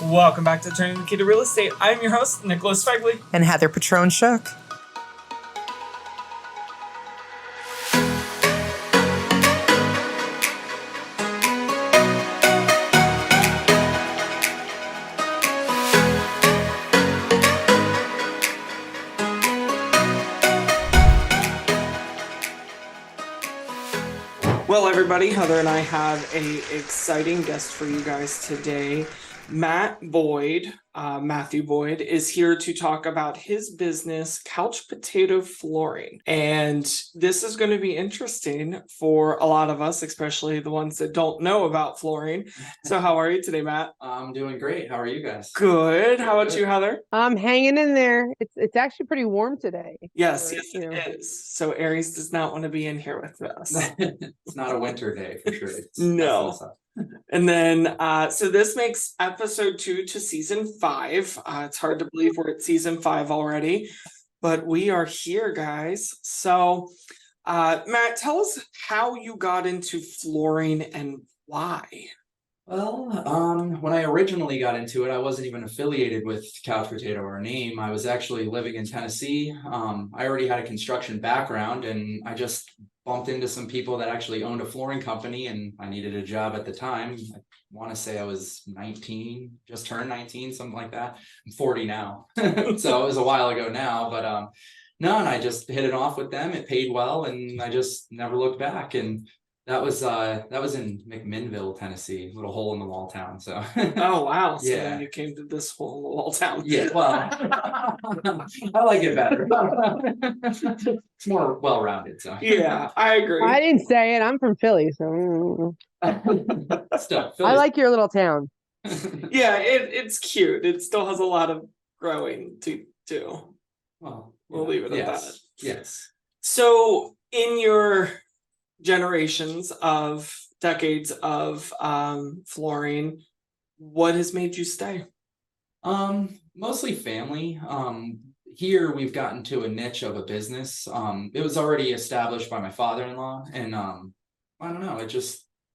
Welcome back to Turning the Key to Real Estate. I'm your host, Nicholas Fegley. And Heather Patron-Shook. Well, everybody, Heather and I have an exciting guest for you guys today. Mathew Boyd is here to talk about his business, Couch Potato Flooring. And this is going to be interesting for a lot of us, especially the ones that don't know about flooring. So how are you today, Matt? I'm doing great. How are you guys? Good. How about you, Heather? I'm hanging in there. It's actually pretty warm today. Yes, So, yes, you know. it is. So Aries does not want to be in here with us. It's not a winter day for sure. No. And then, so this makes episode 2 to season 5. It's hard to believe we're at season 5 already, but we are here, guys. So, Matt, tell us how you got into flooring and why. Well, when I originally got into it, I wasn't even affiliated with Couch Potato or name. I was actually living in Tennessee. I already had a construction background, and I just bumped into some people that actually owned a flooring company, and I needed a job at the time. I want to say I was 19, just turned 19, something like that. I'm 40 now. So it was a while ago now, but no, and I just hit it off with them. It paid well, and I just never looked back. And that was in McMinnville, Tennessee, little hole in the wall town. So Oh, wow. So Yeah. then you came to this whole town. yeah, well, I like it better. It's more well-rounded, so Yeah, I agree. I didn't say it. I'm from Philly, so Still, I like your little town. Yeah, it's cute. It still has a lot of growing to do. Well, We'll leave it at yes, that. yes. So in your decades of flooring, what has made you stay? Mostly family. Here we've gotten to a niche of a business. It was already established by my father-in-law, and I don't know,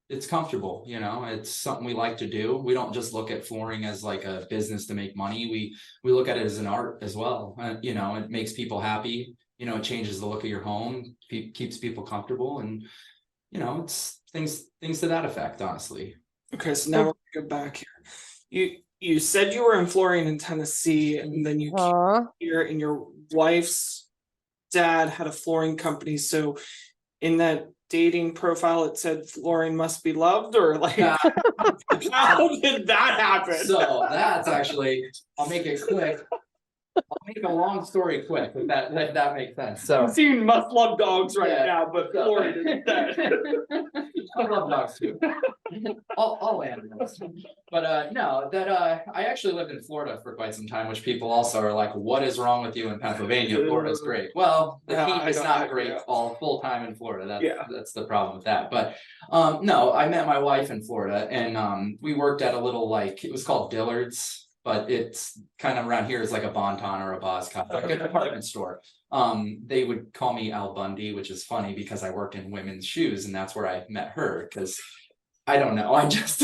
it's comfortable, it's something we like to do. We don't just look at flooring as like a business to make money. We look at it as an art as well. It makes people happy. It changes the look of your home, keeps people comfortable, and it's things to that effect, honestly. Okay, so now we're gonna go back here. You said you were in flooring in Tennessee, and then you came here, and your wife's dad had a flooring company. So in that dating profile, it said flooring must be loved, or like how did that happen? So that's actually, I'll make it quick. I'll make a long story quick, if that makes sense. So I'm seeing must love dogs right Yeah. now, but flooring is dead. I love dogs too. All animals. But no, I actually lived in Florida for quite some time, which people also are like, what is wrong with you in Pennsylvania? Florida's great. Well, the Yeah, heat I is don't not like great that. all full time in Florida. Yeah. That's the problem with that. But no, I met my wife in Florida, and we worked at a little, it was called Dillard's, but it's kind of around here is like a Bon-Ton or a Boscov, like a department store. They would call me Al Bundy, which is funny because I worked in women's shoes, and that's where I met her, because I don't know, I just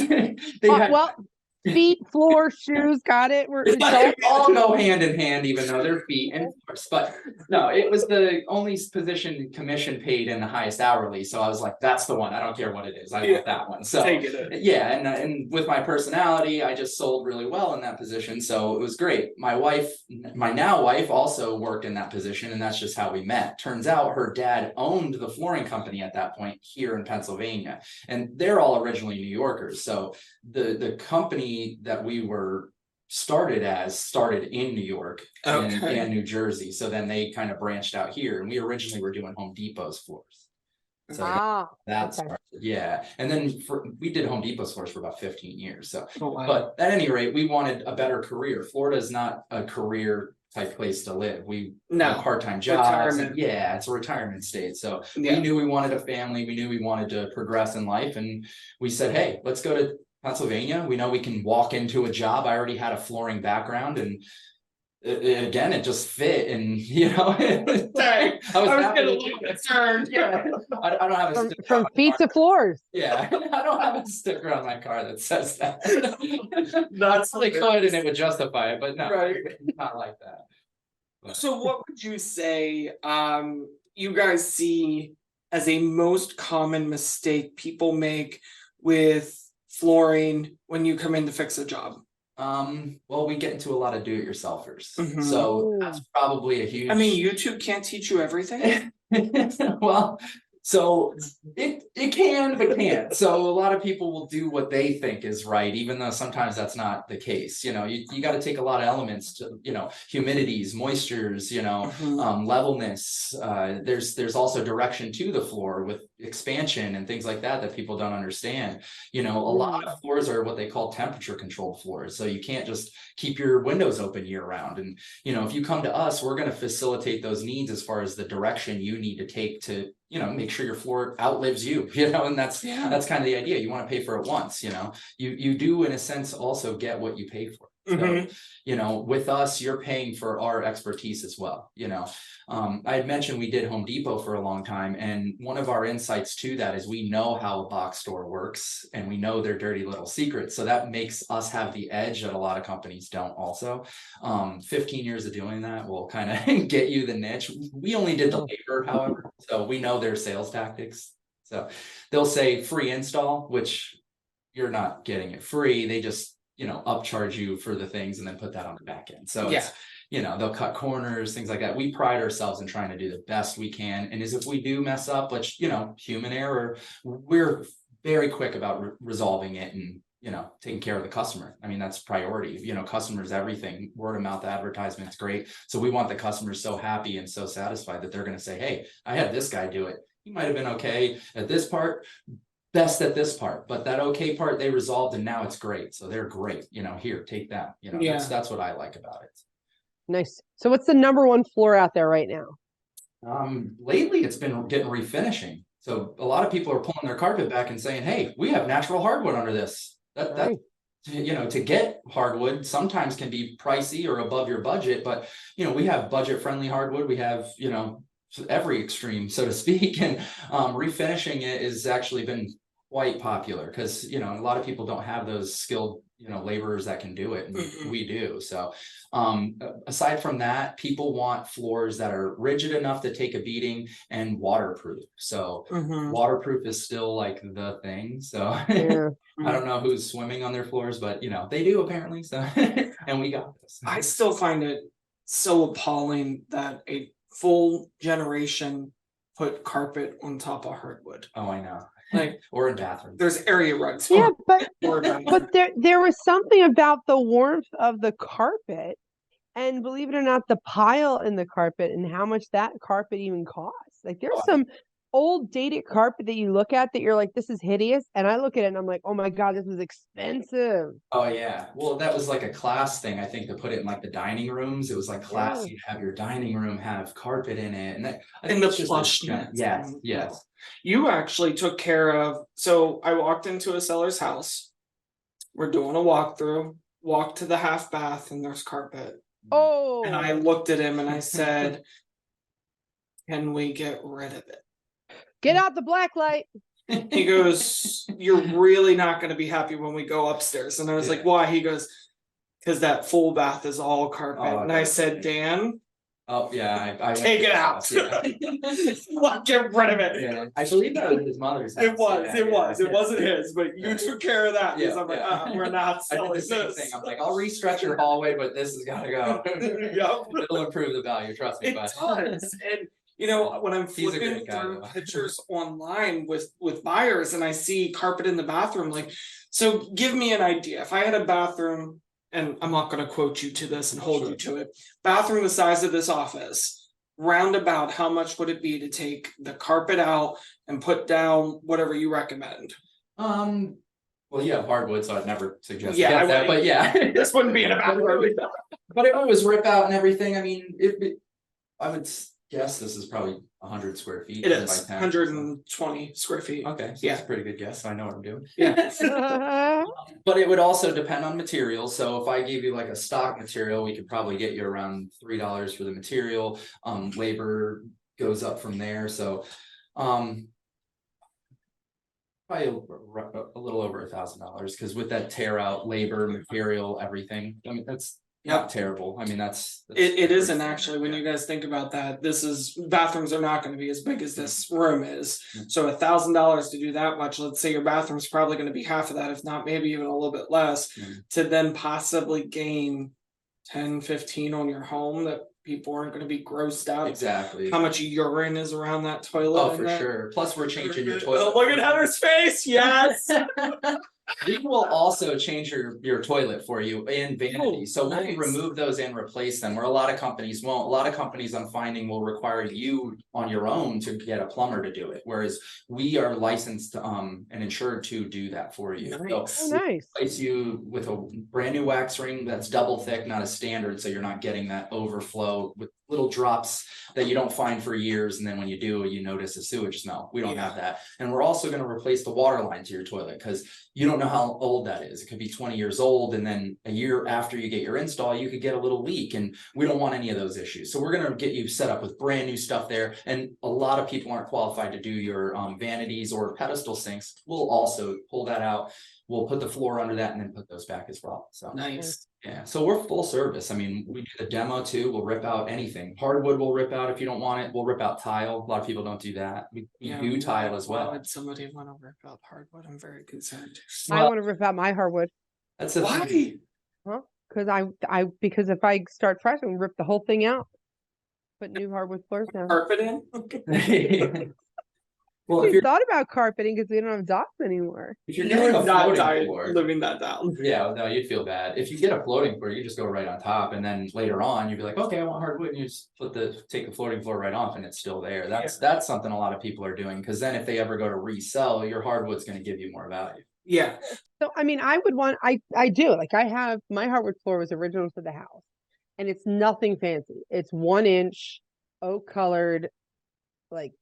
Feet, floor, shoes, got it. They all go hand in hand, even though they're feet and floors. But no, it was the only position commission paid and the highest hourly. So I was like, that's the one. I don't care what it is. I want that one. So Take it. yeah, and with my personality, I just sold really well in that position. So it was great. My now wife also worked in that position, and that's just how we met. Turns out her dad owned the flooring company at that point here in Pennsylvania, and they're all originally New Yorkers. So the company that we were started in New York and New Jersey. So then they kind of branched out here, and we originally were doing Home Depot's floors. So that's okay. Yeah. And then we did Home Depot's floors for about 15 years. So, Oh, wow. but at any rate, we wanted a better career. Florida is not a career type place to live. We have part-time jobs. Retirement. Yeah, it's a retirement state. So Yeah. we knew we wanted a family. We knew we wanted to progress in life. And we said, hey, let's go to Pennsylvania. We know we can walk into a job. I already had a flooring background, and again, it just fit, and Sorry, I was getting a happy. little concerned. Yeah, I don't have a From, sticker from on my feet car. to floors. Yeah, I don't have a sticker on my car that says that. That's They could, and it would justify it, but no, Right. not like that. But- So what would you say you guys see as a most common mistake people make with flooring when you come in to fix a job? Well, we get into a lot of do-it-yourselfers, Mhm. so that's probably a huge. I mean, YouTube can't teach you everything. Well, so it can but can't. So a lot of people will do what they think is right, even though sometimes that's not the case. You got to take a lot of elements to, humidities, moistures, Mhm. levelness. There's also direction to the floor with expansion and things like that people don't understand. A lot of floors are what they call temperature controlled floors, so you can't just keep your windows open year round. And if you come to us, we're going to facilitate those needs as far as the direction you need to take to make sure your floor outlives you, and that's kind of the idea. You want to pay for it once. You do in a sense also get what you pay for. So, with us, you're paying for our expertise as well. I had mentioned we did Home Depot for a long time, and one of our insights to that is we know how a box store works, and we know their dirty little secrets. So that makes us have the edge that a lot of companies don't also. 15 years of doing that will kind of get you the niche. We only did the labor, however, so we know their sales tactics. So they'll say free install, which you're not getting it free. They just upcharge you for the things and then put that on the back end. So it's, they'll cut corners, things like that. We pride ourselves in trying to do the best we can. And if we do mess up, which, human error, we're very quick about resolving it and, taking care of the customer. I mean, that's priority. Customers, everything, word of mouth advertisement's great. So we want the customers so happy and so satisfied that they're going to say, hey, I had this guy do it. He might have been okay at this part, best at this part, but that okay part they resolved, and now it's great. So they're great. Here, take that. That's what I like about it. Nice. So what's the number one floor out there right now? Lately it's been getting refinishing. So a lot of people are pulling their carpet back and saying, hey, we have natural hardwood under this. That to get hardwood sometimes can be pricey or above your budget, but we have budget friendly hardwood. We have every extreme, so to speak, and refinishing it has actually been quite popular because a lot of people don't have those skilled laborers that can do it, and we do. So aside from that, people want floors that are rigid enough to take a beating and waterproof. So waterproof is still like the thing. So I don't know who's swimming on their floors, but they do apparently. So and we got this. I still find it so appalling that a full generation put carpet on top of hardwood. Oh, I know. Like, or in bathrooms. There's area rugs. Yeah, but there was something about the warmth of the carpet, and believe it or not, the pile in the carpet and how much that carpet even costs. Like there's some old dated carpet that you look at that you're like, this is hideous, and I look at it and I'm like, oh my god, this is expensive. Oh yeah, well that was like a class thing, I think, to put it in like the dining rooms. It was like classy to have your dining room have carpet in it, and that I think the that's plush. Yes. You actually took care of. So I walked into a seller's house. We're doing a walkthrough. Walk to the half bath, and there's carpet. Oh. And I looked at him and I said, "Can we get rid of it? Get out the black light." He goes, "You're really not going to be happy when we go upstairs." And I was like, "Why?" He goes, "Because that full bath is all carpet." And I said, "Dan, oh yeah, I take it out. Yeah. Get rid of it." Yeah, I believe that was his mother's house. It was. It wasn't his, but you Yeah. took care of that. Because Yeah, I'm like, yeah. we're not I selling did the same this. thing. I'm like, I'll re-stretch your hallway, but this has got to go. Yep. It'll improve the value, trust me. It But does. And when I'm He's a flipping great guy, through though. pictures online with buyers and I see carpet in the bathroom, like, so give me an idea. If I had a bathroom, and I'm not going to quote you to this and hold you to it, bathroom the size of this office, roundabout, how much would it be to take the carpet out and put down whatever you recommend? Well, you have hardwood, so I'd never suggest that, but yeah, this wouldn't be in a bathroom. But it was rip out and everything. I mean, I would guess this is probably 100 square feet. It 10 is by 10. 120 square feet. Okay, so Yeah. that's a pretty good guess. I know what I'm doing. Yeah. But it would also depend on materials. So if I gave you like a stock material, we could probably get you around $3 for the material. Labor goes up from there. So probably a little over $1,000, because with that tear out, labor, material, everything. I mean, that's not terrible. I mean, that's It isn't actually, when you guys think about that. Bathrooms are not going to be as big as this room is. So $1,000 to do that much, let's say your bathroom's probably going to be half of that, if not maybe even a little bit less, to then possibly gain 10, 15 on your home, that people aren't going to be grossed out. Exactly. How much urine is around that toilet? Oh, for sure. Plus we're changing your toilet. Oh, look at Heather's face. Yes. We will also change your toilet for you in vanity. So we'll remove those and replace them, where a lot of companies won't. A lot of companies, I'm finding, will require you on your own to get a plumber to do it, whereas we are licensed and insured to do that for you. Nice. So Nice. replace you with a brand new wax ring that's double thick, not a standard, so you're not getting that overflow with little drops that you don't find for years, and then when you do, you notice a sewage smell. We don't have that. And we're also going to replace the water line to your toilet, because you don't know how old that is. It could be 20 years old, and then a year after you get your install, you could get a little leak, and we don't want any of those issues. So we're going to get you set up with brand new stuff there. And a lot of people aren't qualified to do your vanities or pedestal sinks. We'll also pull that out. We'll put the floor under that and then put those back as well. So Nice. Yeah, so we're full service. I mean, we do the demo too. We'll rip out anything. Hardwood we'll rip out if you don't want it. We'll rip out tile. A lot of people don't do that. We do tile as well. Why would somebody want to rip out hardwood? I'm very concerned. I want to rip out my hardwood. That's a Why? Huh? Because if I start fresh, I'm gonna rip the whole thing out. Put new hardwood floors down. Carpet in? Well, We thought about carpeting because we don't have docks anymore. if you're getting a Not floating floor, living that down. yeah, no, you'd feel bad. If you get a floating floor, you just go right on top, and then later on, you'd be like, okay, I want hardwood, and you just take the floating floor right off, and it's still there. That's something a lot of people are doing, because then if they ever go to resell, your hardwood's going to give you more value. Yeah. So I mean, I do, like, I have my hardwood floor was original to the house, and it's nothing fancy. It's 1 inch, oak colored, like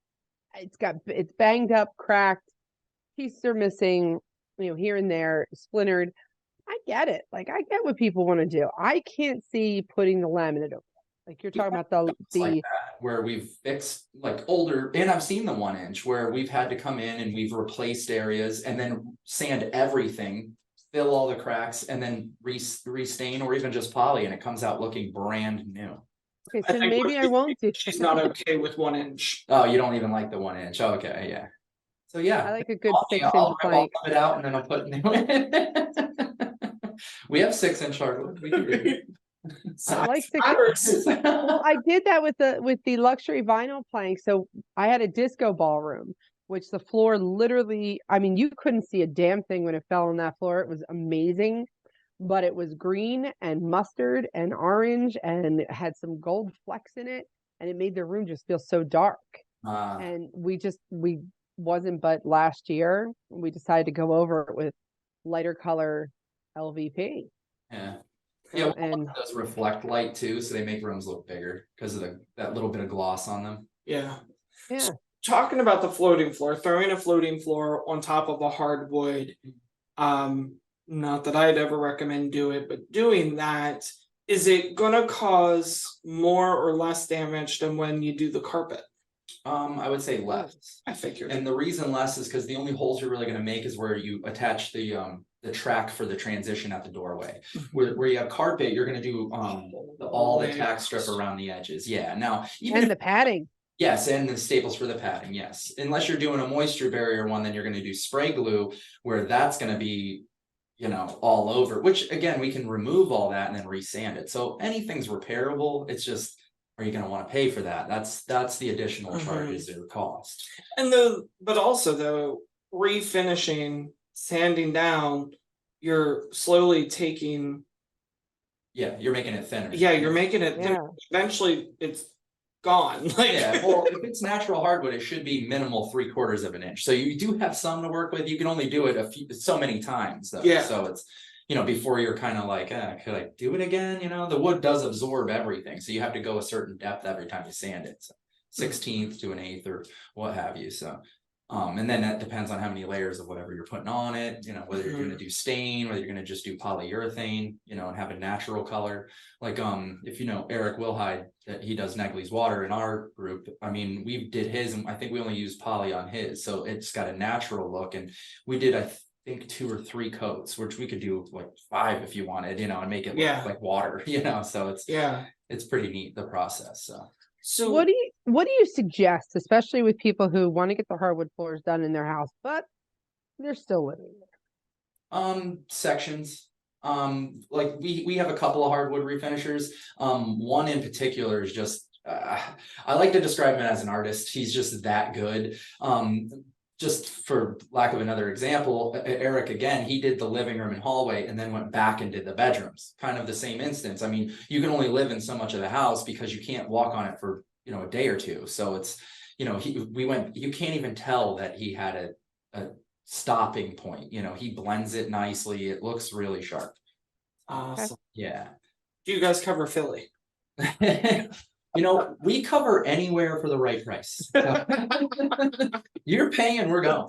it's banged up, cracked, pieces are missing, here and there, splintered. I get it. Like, I get what people want to do. I can't see putting the laminate over. Like you're talking about the like that, where we've fixed like older, and I've seen the 1 inch where we've had to come in and we've replaced areas and then sand everything, fill all the cracks, and then restain or even just poly, and it comes out looking brand new. Okay, so maybe I won't do. She's not okay with 1 inch. Oh, you don't even like the 1 inch. Okay, yeah. So yeah, I like a good 6 I'll inch plank. rip it out and then I'll put new in. We have 6 inch hardwood. We can do it. I like 6 inch. Well, I did that with the luxury vinyl plank. So I had a disco ballroom, which the floor literally, I mean, you couldn't see a damn thing when it fell on that floor. It was amazing. But it was green and mustard and orange, and it had some gold flecks in it, and it made the room just feel so dark. And we wasn't but last year we decided to go over it with lighter color LVP. Yeah, and those reflect light too, so they make rooms look bigger because of that little bit of gloss on them. Yeah. Yeah. Talking about the floating floor, throwing a floating floor on top of a hardwood, not that I'd ever recommend do it, but doing that, is it gonna cause more or less damage than when you do the carpet? I would say less. I figured. And the reason less is because the only holes you're really going to make is where you attach the track for the transition at the doorway. Where you have carpet, you're going to do all the tack strip around the edges. Yeah. Now, even the padding. Yes, and the staples for the padding. Yes, unless you're doing a moisture barrier one, then you're going to do spray glue, where that's going to be, all over. Which again, we can remove all that and then resand it. So anything's repairable. It's just, are you going to want to pay for that? That's the additional charges or cost. And but also refinishing, sanding down, you're slowly taking. Yeah, you're making it thinner. Yeah, you're making it thinner. Eventually it's gone. Yeah, well, if it's natural hardwood, it should be minimal 3/4 of an inch. So you do have some to work with. You can only do it so many times though. Yeah. So it's, before you're kind of like, could I do it again? The wood does absorb everything. So you have to go a certain depth every time you sand it. So 16th to an 1/8 or what have you. So and then that depends on how many layers of whatever you're putting on it, you know, whether you're going to do stain, whether you're going to just do polyurethane, you know, and have a natural color. Like if you know Eric Wilhide, that he does Negley's water in our group. I mean, we did his, and I think we only used poly on his, so it's got a natural look. And we did, I think, 2 or 3 coats, which we could do like 5 if you wanted, you know, and make it look like water, you know. So it's pretty neat, the process. So what do you suggest, especially with people who want to get the hardwood floors done in their house, but they're still living there? Sections. Like we have a couple of hardwood refinishers. One in particular is just I like to describe him as an artist. He's just that good. Just for lack of another example, Eric, again, he did the living room and hallway and then went back and did the bedrooms. Kind of the same instance. I mean, you can only live in so much of the house because you can't walk on it for, you know, a day or two. So it's, you know, you can't even tell that he had a stopping point. You know, he blends it nicely. It looks really sharp. Awesome. Yeah. Do you guys cover Philly? You know, we cover anywhere for the right price. You're paying, we're going.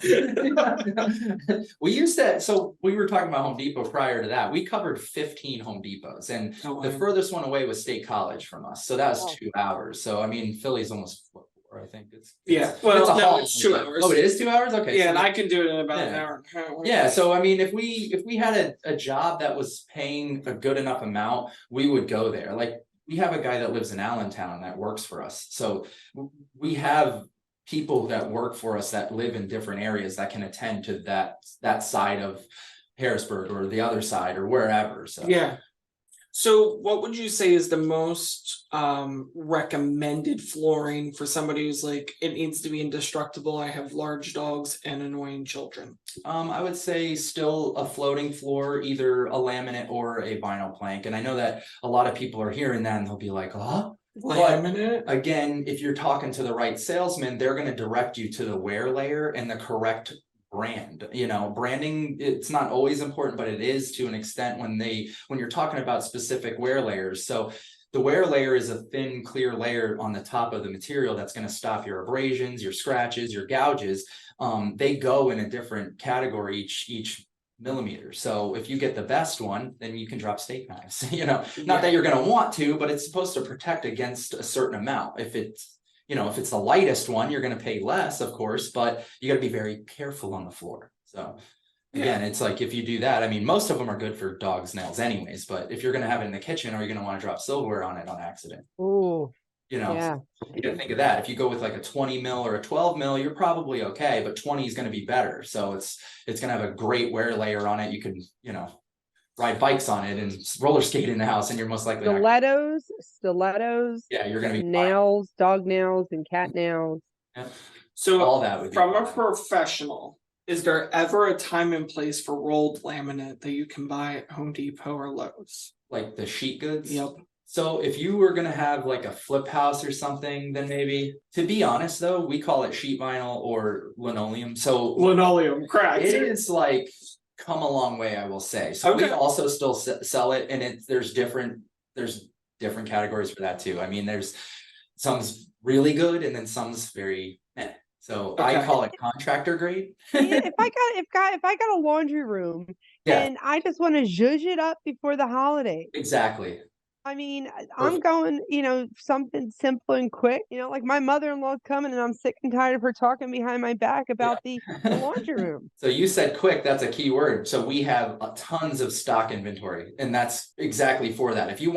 We used to, so we were talking about Home Depot prior to that. We covered 15 Home Depots, and the furthest one away was State College from us. So that was 2 hours. So I mean, Philly's almost 4, I think. It's 2 hours. Oh, it is 2 hours? Okay. Yeah, so and I can do it in about an hour. Yeah, so I mean, if we had a job that was paying a good enough amount, we would go there. Like, we have a guy that lives in Allentown that works for us. So we have people that work for us that live in different areas that can attend to that side of Harrisburg or the other side or wherever. So yeah. So what would you say is the most recommended flooring for somebody who's like, it needs to be indestructible, I have large dogs and annoying children? I would say still a floating floor, either a laminate or a vinyl plank. And I know that a lot of people are hearing that and they'll be like, oh, laminate? But again, if you're talking to the right salesman, they're going to direct you to the wear layer and the correct brand. You know, branding, it's not always important, but it is to an extent when you're talking about specific wear layers. So the wear layer is a thin, clear layer on the top of the material that's going to stop your abrasions, your scratches, your gouges. They go in a different category each millimeter. So if you get the best one, then you can drop steak knives. You know, not that you're going to want to, but it's supposed to protect against a certain amount. If it's the lightest one, you're going to pay less, of course, but you got to be very careful on the floor. So again, it's like, if you do that, I mean, most of them are good for dogs' nails anyways, but if you're going to have it in the kitchen, or you're going to want to drop silverware on it on accident. Ooh. You know, you gotta think of that. If you go with like a 20 mil or a 12 mil, you're probably okay, but 20 is going to be better. So it's going to have a great wear layer on it. You can, you know, ride bikes on it and roller skate in the house, and you're most likely stilettos. Yeah, you're going to be nails, dog nails, and cat nails. Yeah. So all that would from a professional, is there ever a time and place for rolled laminate that you can buy at Home Depot or Lowe's? Like the sheet goods? Yep. So if you were going to have like a flip house or something, then maybe. To be honest though, we call it sheet vinyl or linoleum. So linoleum, correct. It is like come a long way, I will say. So we also still sell it, and there's different categories for that too. I mean, there's some's really good and then some's very so I call it contractor grade. If I got a laundry room and I just want to zhuzh it up before the holidays. Exactly. I mean, I'm going, you know, something simple and quick, you know, like my mother-in-law's coming and I'm sick and tired of her talking behind my back about the laundry room. So you said quick, that's a key word. So we have tons of stock inventory, and that's exactly for that. If you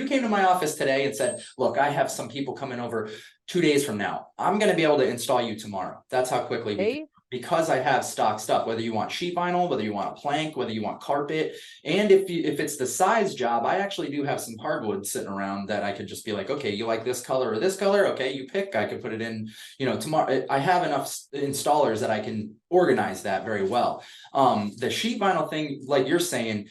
came to my office today and said, look, I have some people coming over 2 days from now, I'm going to be able to install you tomorrow. That's how quickly because I have stock stuff, whether you want sheet vinyl, whether you want a plank, whether you want carpet. And if it's the size job, I actually do have some hardwood sitting around that I could just be like, okay, you like this color or this color? Okay, you pick. I could put it in, you know, tomorrow. I have enough installers that I can organize that very well. The sheet vinyl thing, like you're saying,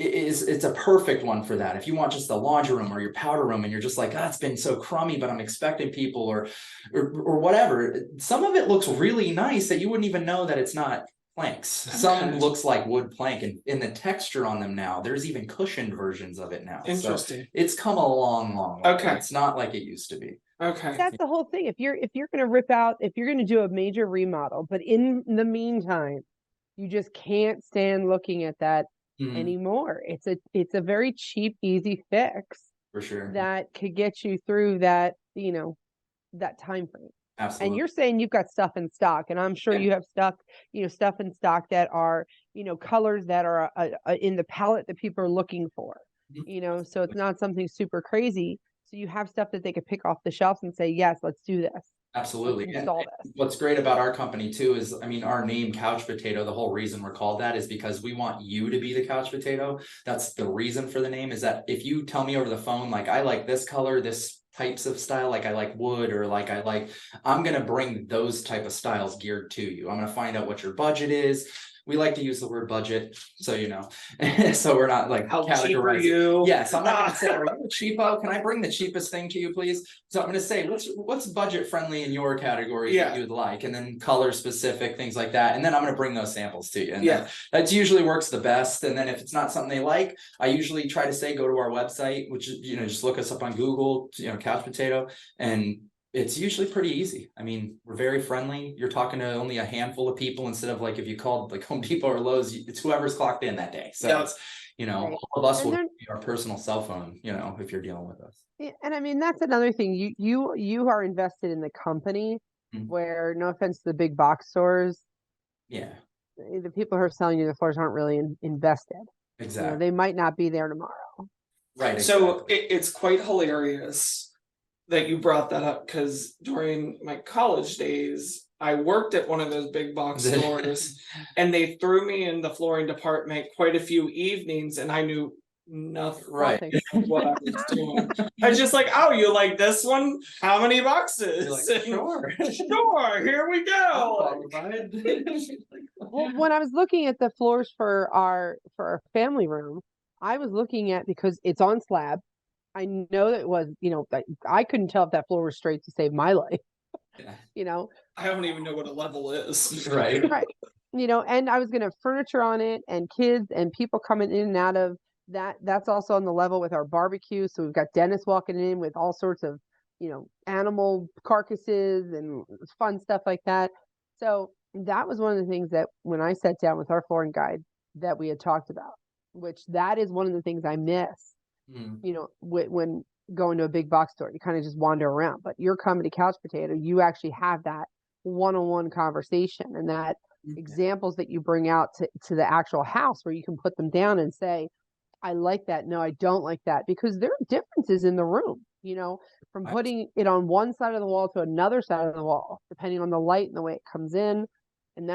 it's a perfect one for that. If you want just the laundry room or your powder room and you're just like, it's been so crummy, but I'm expecting people or whatever. Some of it looks really nice that you wouldn't even know that it's not planks. Some looks like wood plank, and in the texture on them now, there's even cushioned versions of it now. Interesting. So it's come a long way. It's not like it used to be. Okay. That's the whole thing. If you're going to rip out, if you're going to do a major remodel, but in the meantime, you just can't stand looking at that anymore. It's a very cheap, easy fix For sure. that could get you through that, that time frame. Absolutely. And you're saying you've got stuff in stock, and I'm sure you have stuff in stock that are, colors that are in the palette that people are looking for, so it's not something super crazy. So you have stuff that they could pick off the shelves and say, yes, let's do this. Absolutely. And what's great about our company too is, I mean, our name Couch Potato, the whole reason we're called that is because we want you to be the couch potato. That's the reason for the name, is that if you tell me over the phone, like, I like this color, this types of style, like I like wood, or like I'm going to bring those type of styles geared to you. I'm going to find out what your budget is. We like to use the word budget, so so we're not like, how cheap are you? Yes, I'm not going to say, are you cheapo? Can I bring the cheapest thing to you, please? So I'm going to say, what's budget friendly in your category that you would like, and then color specific things like that, and then I'm going to bring those samples to you. And that usually works the best. And then if it's not something they like, I usually try to say, go to our website, which is just look us up on Google, Couch Potato, and it's usually pretty easy. I mean, we're very friendly. You're talking to only a handful of people instead of like if you called like Home Depot or Lowe's, it's whoever's clocked in that day. So it's, all of us will be our personal cell phone, if you're dealing with us. And I mean, that's another thing. You are invested in the company, where, no offense to the big box stores, the people who are selling you the floors aren't really invested. Exactly. They might not be there tomorrow. Right. Exactly. So it's quite hilarious that you brought that up, because during my college days, I worked at one of those big box stores, and they threw me in the flooring department quite a few evenings, and I knew nothing of what I was doing. I was just like, oh, you like this one? How many boxes? Like, sure. Sure, here we go. Well, when I was looking at the floors for our family room, I was looking at, because it's on slab, I know that it was, I couldn't tell if that floor was straight to save my life. I don't even know what a level is. Right. And I was going to have furniture on it, and kids and people coming in and out of that. That's also on the level with our barbecue. So we've got Dennis walking in with all sorts of, animal carcasses and fun stuff like that. So that was one of the things that when I sat down with our flooring guide that we had talked about, which that is one of the things I miss. When going to a big box store, you kind of just wander around, but you're coming to Couch Potato, you actually have that one-on-one conversation, and that examples that you bring out to the actual house, where you can put them down and say, I like that. No, I don't like that, because there are differences in the room, from putting it on one side of the wall to another side of the wall, depending on the light and the way it comes in. And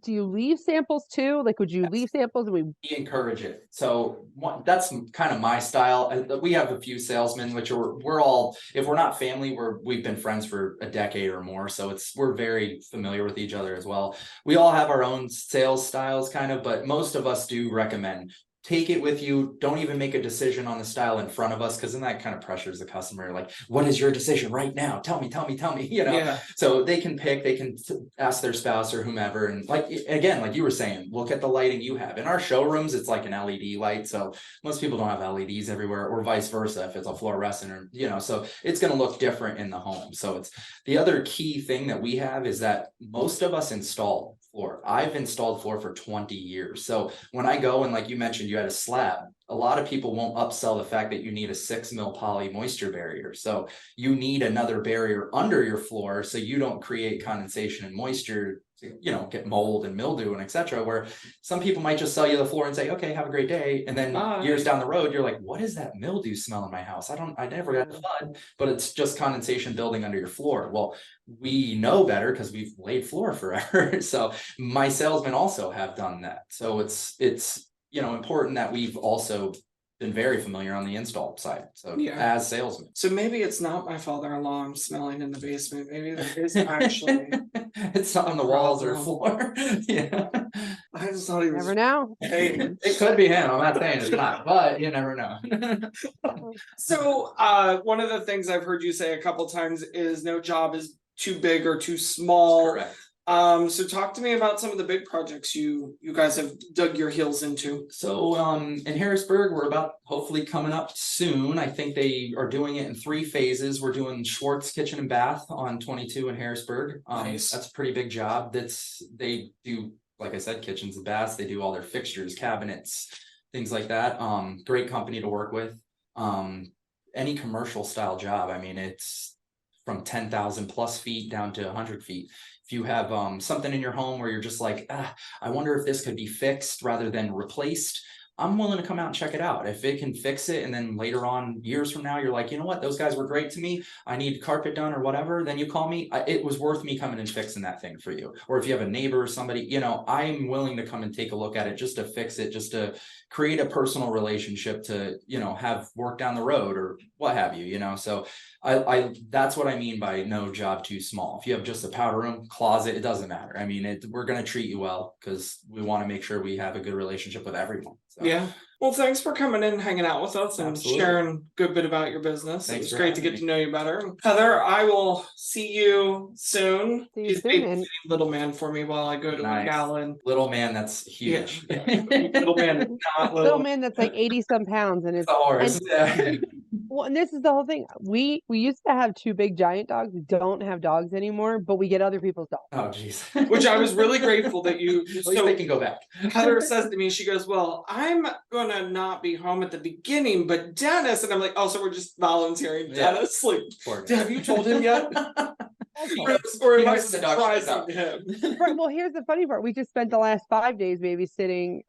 do you leave samples too? Like, would you leave samples? We encourage it. So that's kind of my style. We have a few salesmen, which we're all, if we're not family, we've been friends for a decade or more. So we're very familiar with each other as well. We all have our own sales styles kind of, but most of us do recommend take it with you. Don't even make a decision on the style in front of us, because then that kind of pressures the customer. Like, what is your decision right now? Tell me, So they can pick, they can ask their spouse or whomever. And like you were saying, look at the lighting you have. In our showrooms, it's like an LED light. So most people don't have LEDs everywhere, or vice versa if it's a fluorescent, or, so it's going to look different in the home. So it's the other key thing that we have is that most of us install floor. I've installed floor for 20 years. So when I go, and like you mentioned, you had a slab, a lot of people won't upsell the fact that you need a 6 mil poly moisture barrier. So you need another barrier under your floor so you don't create condensation and moisture to, get mold and mildew and etc. Where some people might just sell you the floor and say, okay, have a great day. And then years down the road, you're like, what is that mildew smell in my house? I never got flood, but it's just condensation building under your floor. Well, we know better because we've laid floor forever. So my salesmen also have done that. So it's important that we've also been very familiar on the install side. So as salesmen. So maybe it's not my father-in-law I'm smelling in the basement. Maybe that is actually it's not on the walls or floor. I just thought he was. Never know. Hey, it could be him. I'm not saying it's not, but you never know. So one of the things I've heard you say a couple times is no job is too big or too small. Correct. So talk to me about some of the big projects you guys have dug your heels into. So in Harrisburg, we're about hopefully coming up soon. I think they are doing it in 3 phases. We're doing Schwartz Kitchen and Bath on 22 in Harrisburg. Nice. That's a pretty big job. They do, like I said, kitchens and baths. They do all their fixtures, cabinets, things like that. Great company to work with. Any commercial style job. I mean, it's from 10,000 plus feet down to 100 feet. If you have something in your home where you're just like, I wonder if this could be fixed rather than replaced, I'm willing to come out and check it out. If it can fix it, and then later on, years from now, you're like, you know what, those guys were great to me, I need carpet done or whatever, then you call me, it was worth me coming and fixing that thing for you. Or if you have a neighbor or somebody, you know, I'm willing to come and take a look at it just to fix it, just to create a personal relationship, to, you know, have work down the road or what have you, you know. So I that's what I mean by no job too small. If you have just a powder room, closet, it doesn't matter. I mean, we're going to treat you well because we want to make sure we have a good relationship with everyone. So. Yeah. Well, thanks for coming in and hanging out with us and Absolutely. sharing a good bit about your business. Thanks It's for great to having get me. to know you better. Heather, I will see you soon. See you He's soon, babysitting and- little man for me while I go to Nice. McAllen. Little man, that's huge. Yeah. Little man, not Little little. man that's like 80 some pounds, and it's Horse. Yeah. well, and this is the whole thing. We used to have 2 big giant dogs. We don't have dogs anymore, but we get other people's dogs. Oh, geez. Which I was really grateful that you. At least So they can go back. Heather says to me, she goes, "Well, I'm gonna not be home at the beginning, but Dennis," and I'm like, "Oh, so we're just volunteering Yeah. Dennis? Like, Poor guy. have you told him yet?" Okay. Or He am I knows the dog shows up. surprising him? Right, well, here's the funny part. We just spent the last 5 days babysitting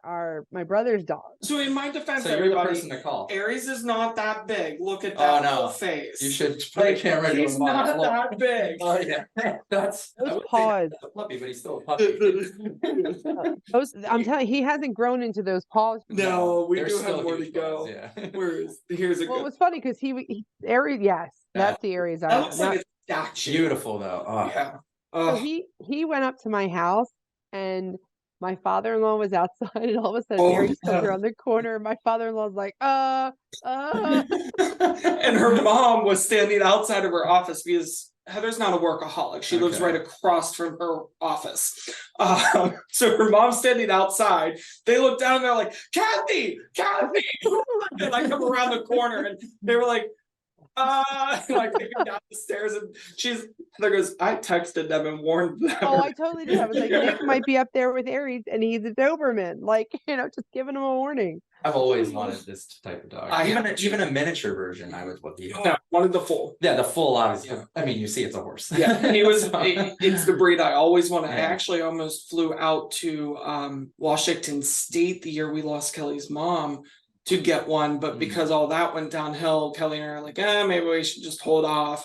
my brother's dog. So in my defense, So you're the everybody, person to call. Aries is not that big. Look at Oh, that no. whole face. You should put a camera to He's him on the not floor. that big. Oh yeah, that's I Those would say paws. that's a puppy, but he's still a puppy. I'm telling you, he hasn't grown into those paws. No, we They're do still have more to huge go. paws, yeah. Here's a Well, it good. was funny because he Aries, yes, that's the Aries. That looks like a statue. Beautiful though. Oh. Yeah. So Oh, he went up to my house, and my father-in-law was outside, and all of a sudden Oh, Aries comes no. around the corner, and my father-in-law's like, and her mom was standing outside of her office because Heather's not a workaholic. She lives Okay. right across from her office. So her mom's standing outside. They look down and they're like, Kathy. And I come around the corner and they were like, and I take her down the stairs and Heather goes, I texted them and warned them. oh, I totally did. I was like, Yeah. Nick might be up there with Aries, and he's a Doberman, like, just giving him a warning. I've always wanted this type of dog. I Even have even a miniature version, I would love to. No, wanted the full. Yeah, the full obviously. Yeah. I mean, you see, it's a horse. Yeah, he was. It's the breed I always wanted. I Yeah. actually almost flew out to Washington State the year we lost Kelly's mom to get one, but because all that went downhill, Kelly and I are like, maybe we should just hold off.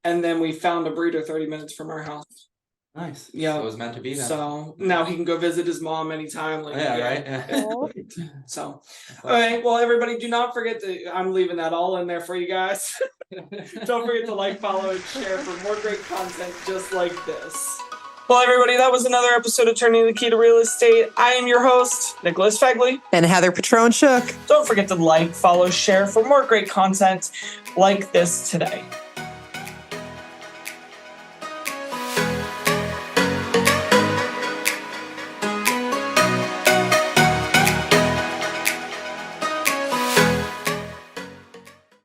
And then we found a breeder 30 minutes from our house. Nice. Yeah. So it was meant to be then. So now he can go visit his mom anytime. Like, Yeah, right. Yeah. Oh. So, all right. Well, everybody, do not forget to. I'm leaving that all in there for you guys. Don't forget to like, follow, and share for more great content just like this. Well, everybody, that was another episode of Turning the Key to Real Estate. I am your host, Nicholas Fegley. And Heather Patron Shook. Don't forget to like, follow, share for more great content like this today.